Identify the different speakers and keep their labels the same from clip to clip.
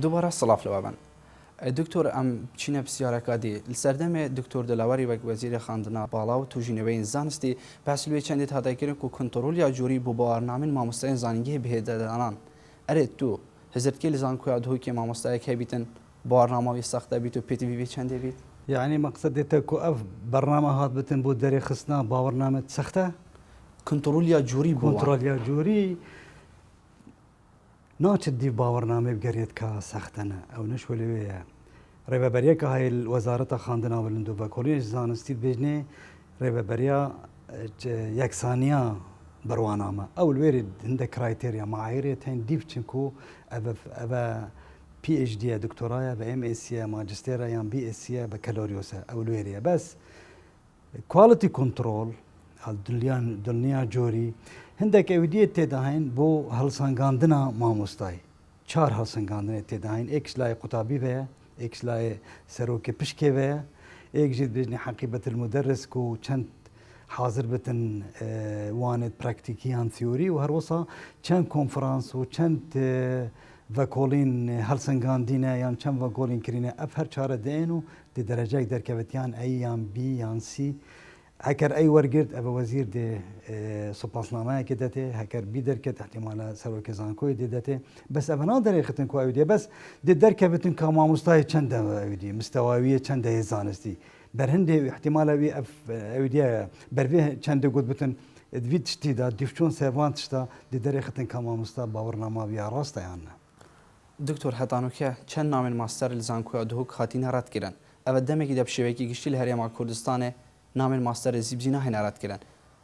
Speaker 1: دووبارە سڵاف لەوابن دکتۆر ئەم چینە پرسیارەکەدی لەسەردەمێ دکتۆر دەلاوەری وەک وەزیرە خاندنا باڵا و توژینەوەی زانستی پاسلوێ چەندێت هاتایکردن و کنترۆل یا جووری بۆ باوەڕنامین مامۆستای زانینگەی بهێدەدانان ئەرێت تو هزرتکە لە زانکۆیا دووکی مامۆستایەک هەبیتن باوەڕنامەوەی سەختە بیت و پێتیڤ چەندێ بیت
Speaker 2: يعني مقصدێتە کو ئەف بەرنامە هات بتن بۆ دەرێ خستنا باوەڕنامەت سەختە
Speaker 1: کنترۆل یا جووری
Speaker 2: کنترۆل یا جووری ناچێت دی باوەڕنامە بگەرێت کە سەختەنە ئەو نەش لەوەیە ڕێبەبەریەکە هەیە وەزارەتە خاندنا بلند و بە کۆلیژ زانستی بێژنێ ڕێبەبەریا یەکسانیا بەروانامە ئەو لێرێ هەندێک کرایتێریا معایرێت هەین دی بچن و ئەvە PhD دکتۆرایە بە MSc ماجستێرە یان BSc بە کەلۆریۆسە ئەو لێرەیە بەس کوالتی کۆنتترۆل دڵنیا جۆری هەندێک ئەویدیە تێداهین بۆ هەڵسەنگاندنا مامۆستای چار هەڵسەنگاندنێت تێداهین ئێکش لای قوتابی بەیە ئێکش لای سەرۆکی پشکێ بەیە ئێکژیت بێژنی حەقیبەت المدرس و چەند حاضر بتن وانێت پراکتیکیان تیۆری و هەروەسا چەند کۆنفرانس و چەند ڤەکۆڵین هەڵسەنگاندینە یان چەند ڤەکۆڵین کرینە ئەف هەر چارە دێن و دێ دەرەجای دەرکەوێتیان ئەی یان بی یان سی هەکەر ئەی وەرگرت ئەبە وەزیر دێ سوپاسنامەیەکی دەتێ هەکەر بی دەرکەت احتیمالە سەرۆکی زانکۆی دێ دەتێ بەس ئەڤنا دەرێختن کو ئەویدێ بەس دێ دەرکەوێتن کا مامۆستای چەندە ئەویدی مستەواویە چەندە هەیە زانستی بەرهەندێ احتیمالەوی ئەویدیە بەرێ چەندە گوت بتن دوی تشتیدا دیفچۆن سێوان تشتا دێ دەرێختن کا مامۆستا باوەڕناماویە ڕاستەیانە
Speaker 1: دکتۆر هەتانوکە چەند نامێن ماستەر لە زانکۆیا دووک هاتینە ڕەتکردن ئەوە دەمێکی دەپشێوەیەکی گشتی لە هەرێما کوردستانێ نامێن ماستەر زیبزی ناهێنا ڕەتکردن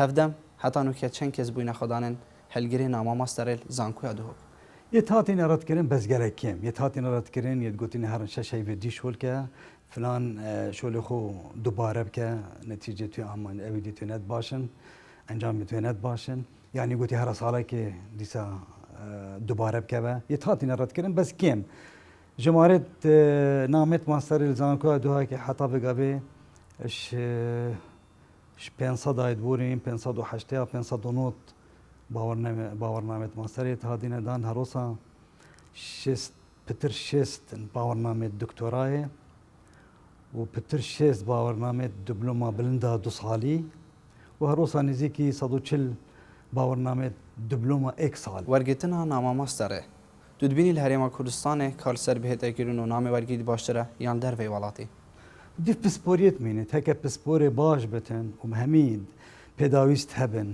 Speaker 1: هەفدەم هەتانوکە چەند کەس بووینە خۆدانن هەلگرێ ناما ماستەرێل زانکۆیا دووک
Speaker 2: یەت هاتینە ڕەتکردن بەزگەرە کێم یەت هاتینە ڕەتکردن یەت گوتینە هەرن شەشەی بێ دی شۆلکە فلان شۆلی خۆ دووبارە بکە نەتیجە توی ئامان ئەویدی توێنێت باشن ئەنجامی توێنێت باشن یانی گوتی هەرە ساڵێکی دیسا دووبارە بکەوە یەت هاتینە ڕەتکردن بەس کێم ژمارەت نامێت ماستەری لە زانکۆیا دووهاکی حتا بگەبێ 500 دایت بورین 580 590 باوەڕنامێت ماستەرێت هاتینەدان هەرۆسا پتر 6 باوەڕنامێت دکتۆرایە و پتر 6 باوەڕنامێت دیبلۆما بلندا دو ساڵی و هەرۆسا نزیکی 140 باوەڕنامێت دیبلۆما ئێک ساڵ
Speaker 1: وەرگتنە ناما ماستەرێ دودبینی لە هەرێما کوردستانێ کارسەر بهێتەکردن و نامێ وەرگیت باشترە یان دەرڤەی وڵاتی
Speaker 2: دیف پسپۆریت مینێت هەکە پسپۆرێ باش بتن و هەمید پێداویست هەبن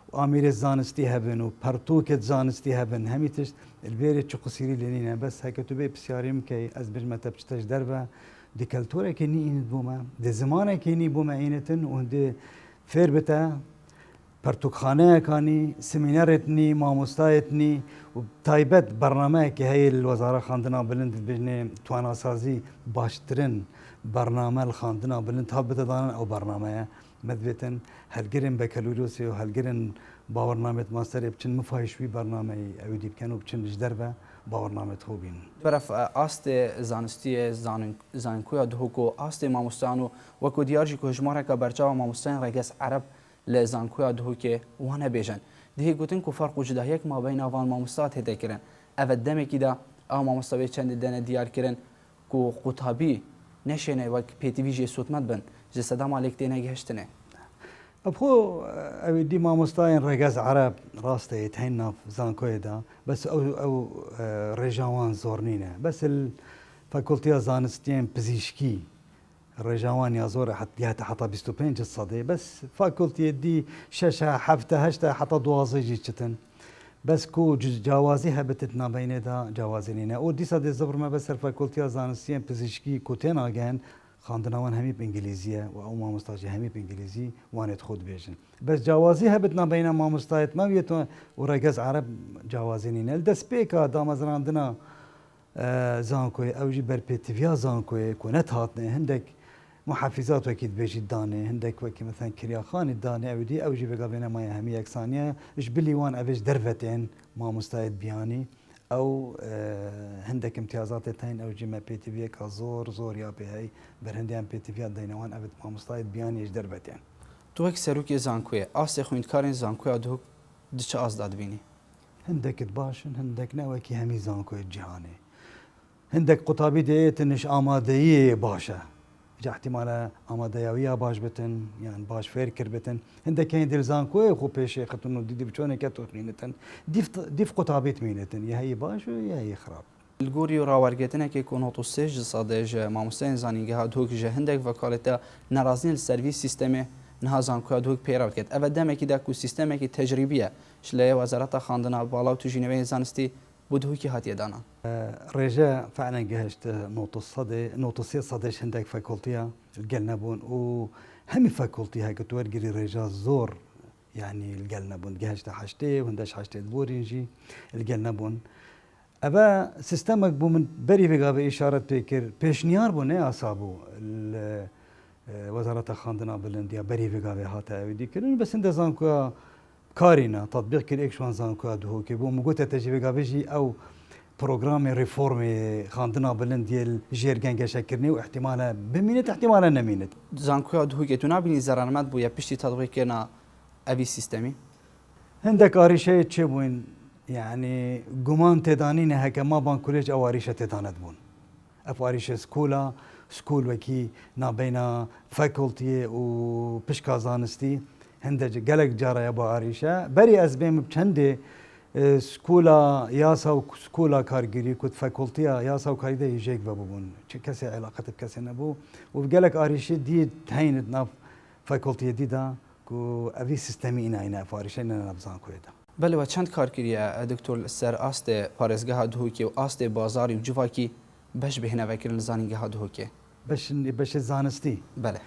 Speaker 2: و ئامێرێت زانستی هەبن و پەرتووکت زانستی هەبن هەمی تشت البێرێت چ قوسیری لێنینە بەس هەکە تو بێ پرسیاریم کەی ئەس بژمەتە پشتەش دەربە دی کەلتۆرێکی نی بوومە دی زمانێکی نی بوومە عینەتن و هەندێ فێر بتە پەرتوکخانەیەکانی سمینەرێتنی مامۆستایەتنی و تایبەت بەرنامەیەکی هەیە لە وەزارە خاندنا بلند بژنێ تواناسازی باشترن بەرنامە لە خاندنا بلند تا بتەدانن ئەو بەرنامەیە مەدبێتن هەلگرن بە کەلوریۆسی و هەلگرن باوەڕنامێت ماستەرێ بچن مفایشوی بەرنامەی ئەویدی بکەن و بچنش دەربە باوەڕنامێت خۆ بین
Speaker 1: بەرەف ئاستێ زانستیە زانکۆیا دووک و ئاستێ مامۆستان و وەکو دیارژی کوژمارێکە بەرچاوە مامۆستایان ڕێگەس عەرەب لە زانکۆیا دووکێ وانە بێژن دهی گوتن و فەرق و جوداهەیەک مابەین ناوان مامۆستات هێتەکردن ئەvە دەمێکیدا ئەو مامۆستاوێ چەندی دەنە دیارکردن و قوتابی نەشێنێ وەک پێتیڤژێ سوودمەت بن ji sedema lêk têne gihiştinê
Speaker 2: ئەخۆ ئەوی دی مامۆستایان ڕێگەز عەرەب ڕاستەیە هەین ناف زانکۆیەدا بەس ئەو ڕێژاوان زۆر نینە بەس فەکۆلتیا زانستیان پزیشکی ڕێژاوان یا زۆرە دیاتە حتا 25 سەدەی بەس فاکۆلتیە دی 6 7 حتا دوازەیجی چتن بەس کو جیاوازی هەبێتت نابینێدا جیاوازینینە ئەو دیسا دێ زەبرمە بەسەر فاکۆلتیا زانستیان پزیشکی کو تێناگەن خاندناوان هەمی ئینگلیزیە و ئەو مامۆستاژی هەمی ئینگلیزی وانێت خۆت بێژن بەس جیاوازی هەبێت نابینە مامۆستایەت مەویێتەوە و ڕێگەز عەرەب جیاوازینینە دەست پێکە دامەزراندنە زانکۆی ئەوژی بەرپێتیڤیا زانکۆیە کو نەتهاتنێ هەندێک محافظات وەکیت بێژی دانێ هەندێک وەکی مەثەن کریاخانی دانێ ئەودی ئەوژی بەگەبێنە مایە هەمی یەکسانیە ش بلیوان ئەوێش دەرڤەتێن مامۆستایەت بیانی ئەو هەندێک امتیازاتێت هەین ئەوجی مە پێتیڤەکە زۆر زۆر یا پێهەی بەرهەندیان پێتیڤات دەینەوان ئەوێت مامۆستایەت بیانیش دەربەتێن
Speaker 1: تو وەک سەرۆکی زانکۆیە ئاستێ خوێندکارێن زانکۆیا دووک دچە ئاز دادبینی
Speaker 2: هەندێکت باشن هەندێک نەوەکی هەمی زانکۆی جیهانێ هندك قطابي ديتنش آمادية باشا جا احتمال آماديوية باش بتن يعني باش فير كربتن هندك كاين ديرزان كوي خو بيشي خطنو دي بچونه كتو مينتن ديف قطابيت مينتن يا هي باش يا هي خراب
Speaker 1: الجوري وراورجتنا كي يكون هو سيج صادج ما مستين زاني هاد هوك جه هندك وكالتا نرازين السيرفيس سيستم نها زان كو هوك بيراوت كت ابدا ما كي كو سيستم كي تجريبيه شلي وزاره خاندنا بالاو تجينوي زانستي بدهوكي هاتي دانا
Speaker 2: رجاء فعلا جهشت نقطة صدش هندك فاكولتيا الجلنبون وهم فاكولتي هاي كتور جري رجاء زور يعني الجلنبون جهشت حشتي وهندش حشتي بورينجي الجلنبون أبا سيستمك بو من بري فيغا بإشارة تيكر بيشنيار بو نه أصابو وزارة خاندنا بلنديا بري فيغا بهاتا ودي كرن بس انده زانكو كارينا تطبيق كل اكشوان زانكو دهو كي بو مقوتا تجي فيغا بيجي أو بروغرام ريفورمي خاندنا بلنديا الجيرجان شكرني واحتمالا بمينت احتمالا نمينت
Speaker 1: زانكو دهو كي تنابني زرانمات بو يا بيشتي تطبيق كنا أبي سيستمي
Speaker 2: عندك آريشة تشبوين يعني قمان تدانين هكا ما بان كوليج أو آريشة تداند بون أف آريشة سكول وكي نابينا فاكولتي و بشكا زانستي هندج قلق جارة يابو آريشة بري أزبيم بچندي سكولا ياسا وسكولا كارجري كنت فاكولتيا ياسا وكاريدا يجيك بابون كسي علاقة بكسي نبو وبقلق آريشة دي تهيند ناف فاكولتيا دي دا كو أبي سيستمي إنا فاريشة إنا نبزان كويدا
Speaker 1: بله و چند کار کریه دکتر سر آست پارزگاه دهوکی و آست بازاری و جواکی بش بهنه وکرن زانینگاه دهوکی
Speaker 2: بش زانستی
Speaker 1: بله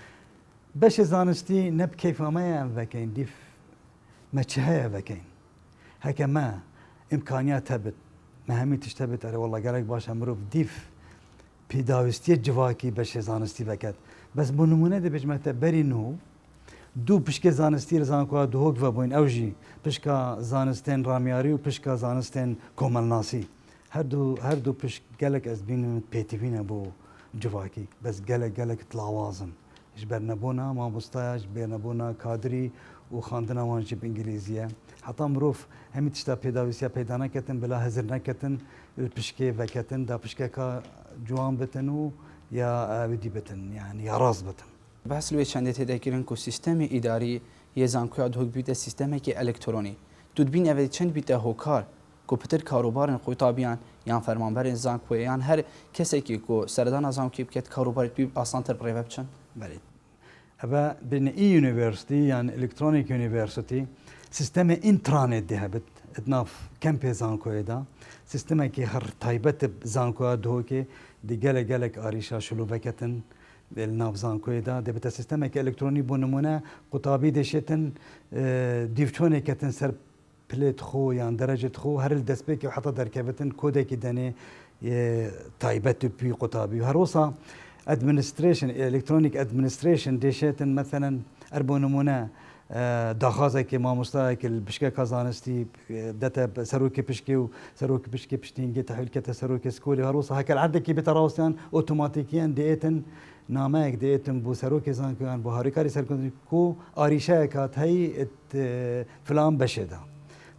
Speaker 2: بش زانستی نب كيف ما وكين ديف ما تشهي وكين هكا ما امكانيات تبت مهمي تشتبت اري والله قالك باش امروف ديف بيداوستي جواكي بش زانستی وكت بس بنمونه دي بش مت بري نو دو پشک زانستی زانکو دهوک و بوین اوجی پشک زانستن رامیاری و پشک زانستن کوملناسی هر دو پشک گلک از بین پیتیفینه بو جواکی بس گلک تلاوازن اش برنبونا ما مستاج برنبونا کادری و خواندنا وانجی بانگلیزیه حتی مروف همی تشتا پیداویسیا پیدا نکتن بلا هزر نکتن پشکی وکتن دا پشکی که جوان بتن و یا ودی بتن يعني یا راز بتن
Speaker 1: بحث لوی چنده تذکرن که سیستم اداری یه زانکوی دهوک بیت سیستمی که الکترونی دود بین اولی چند بیت هوکار که پتر کاروبارن قطابیان یا فرمانبر زانکوی یا هر کسی که سردان زانکوی بکت کاروبارت بی آسانتر برای بچن
Speaker 2: بله أبا بين يونيفرسيتي يعني إلكترونيك يونيفرسيتي سيستم إنترانت ده بت اتناف كامبي زانكويدا سيستم كي هر تايبت زانكويدا دوكي دي جالك آريشا شلو فكتن الناف زانكويدا ده بت سيستم كي إلكتروني بونمونا قطابي دشتن ديفشوني كتن سر بليت خو يعني درجة خو هر الدسبيك وحتى دركبتن كودك دني تايبت بي قطابي وهروسا ادمنستريشن الكترونيك ادمنستريشن ديشتن مثلا اربونمونا داخازك ما مستاك البشكه كازانستي داتا سروكي بشكي وسروكي بشكي بشتينجي تحويل كتا سروكي سكولي هروسا هكا العدكي بتراوسيان اوتوماتيكيا ديتن نامك ديتن بو سروكي زانكان بو هاريكاري سركن كو اريشا كات هي فلان بشدا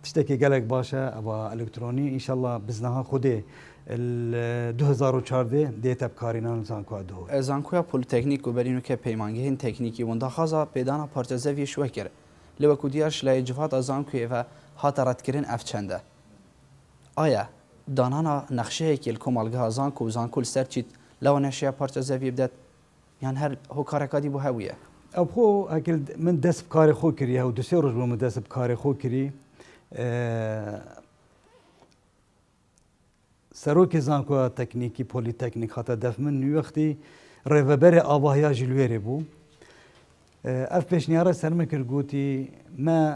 Speaker 2: تشتكي قالك باشا ابا الكتروني ان شاء الله بزنها خدي ال 2014 دیتا بکارینان زانکو دو
Speaker 1: زانکویا پلیتکنیک و برینو که پیمانگهین تکنیکی و اندخازا پیدانا پارتزوی شو کرد لوکو دیارش لای جوات زانکوی و هاترات کرین افچنده آیا دانانا نقشه که الکمالگاه زانکو و زانکو سرچیت لو نشیا پارتزوی بدت یعنی هر هو کارکادی بو هویه
Speaker 2: او خو اكل من دس بكاري خو كري او دسيروج من دس بكاري خو كري سروک زانکو تکنیکی پولی تکنیک خاطر دف من نیوختی ریوبر آواهیا جلویری بو اف پیشنیاره سرمکر گوتی ما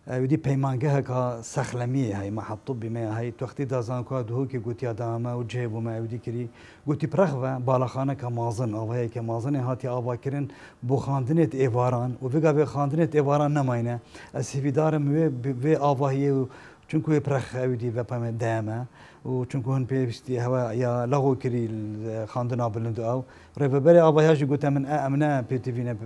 Speaker 2: ودی پیمانگه که سخلمیه های محطوب بما های توختی دازانکو دهو که گوتی آدمه و جیبو ما ودی کری گوتی پرخوه بالاخانه که مازن آواهی که مازن هاتی آوا کرن بو خاندنت ایواران و ویگا به خاندنت ایواران نماینه از سیویدارم و آواهی چونکو پرخ ودی و پام دامه و چونکو هن پیوستی هوا یا لغو کری خاندنا بلند او ریوبر آواهیش گوته من امنا پی تی وی نه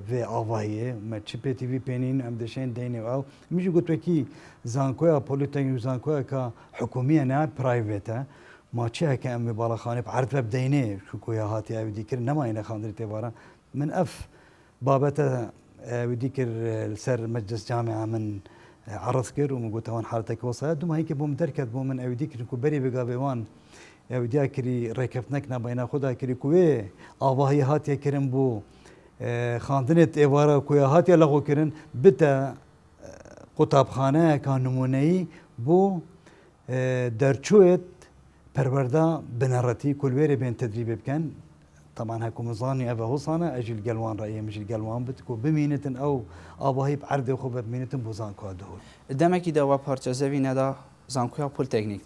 Speaker 2: و آواهیه ما چی پی تی وی پینین ام دشین دینه او میجی گوته کی زانکویا پولیتیک زانکویا که حکومیه نه پرایوته ماچی هک ام بالا خانه عرض بدینه شو کویا هاتی او دیکر نماینه خاندری تبارا من اف بابت او دیکر سر مجلس جامعه من عرض كر ومقول توان حالتك وصلت دوما هيك بوم دركت بوم او ديك كو بري بقابوان او ديكري ركفتنك نبينا خدا كري كوي آواهي هاتي كرن بو خاندنت ايوارا كويا هاتي لغو كرن بتا قطابخانه كان نمونهي بو درچوت پرورده بنراتي كل ويري بين تدريب بكن طبعا هكو مزاني ابا هوصانا اجل قلوان رايي مش القلوان بتكو بمينتن او اباهي بعرض خو بمينتن بوزان كو دهول
Speaker 1: دمکی دوا پارچه زوی ندا زانکویا پول تکنیک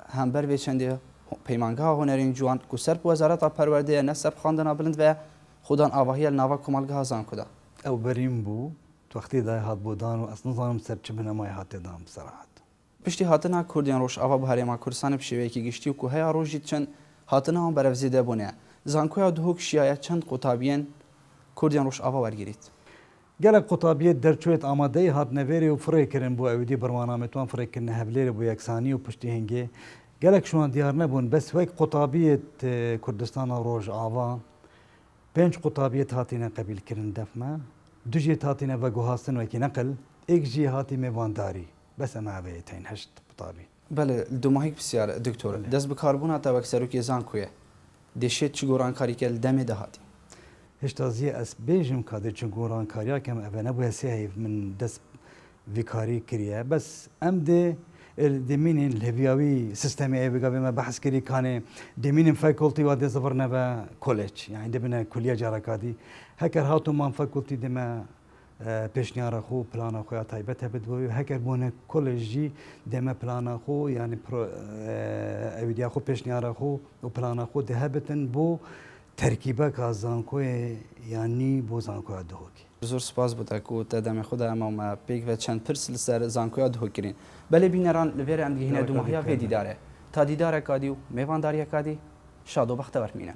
Speaker 1: هم بر به چنده پیمانگاه هنرین جوان کو سر وزارت پرورده نسب خواندن بلند و خودان آواهی نوا کمالگاه زانکودا
Speaker 2: او بریم بو وقتی دای هات بودان و اصلا ظالم سر چه بنمای هات دام بصراحه
Speaker 1: پشتی هاتنا کردیان روش آوا بهاری ما کردستان بشوی کی گشتی و کوه روزی چند هاتنا هم برفزیده بونه زانکویا دهوک شیعه چند قطابین کردیان روش آوا ورگیرید
Speaker 2: گلک قطابیت درچویت آماده هات نویری و فری کردن بو اودی برنامه‌تون فری کردن هفلیر بو یکسانی و پشتی هنگی گلک شوان دیار نبون بس وک قطابیت کردستان روز آوا پنج قطابیت هاتینا قبیل کردن دفمه دو جیت هاتینا و گوهاستن وکی نقل ایک جی هاتی میوانداری بس ما بیتین هشت قطابی
Speaker 1: بله دو ماهیک بسیار دکتور دست به کاربون تا وکسرو که زانکویه دشت چگوران کاری کل دم دهاتی
Speaker 2: هشتازی اس بیجم کادر چگوران کاریا کم اوه نبوه سیه من دست ویکاری کریه بس ام ده دمين الهبياوي سيستم اي بقى ما بحث كري كان دمين فاكولتي وادي زفرنا با كوليج يعني دبنا كليه جاركادي هكر هاتو من فاكولتي دما بيشنيار اخو بلان اخو تايبت بدوي هكر بونه كوليجي دما بلان اخو يعني ايدي اخو بيشنيار اخو وبلان اخو دهبتن بو ترکیبه کازانکو یعنی بو زانکو دهوکی
Speaker 1: زور سپاس بوده که تدام خود امام پیک و چند پرسل سر زانکو دهوکرین بله بینران لور ام دیگه دو ماهیا و دیداره تا دیداره کادیو میوانداری کادی شاد و بخت ورمینن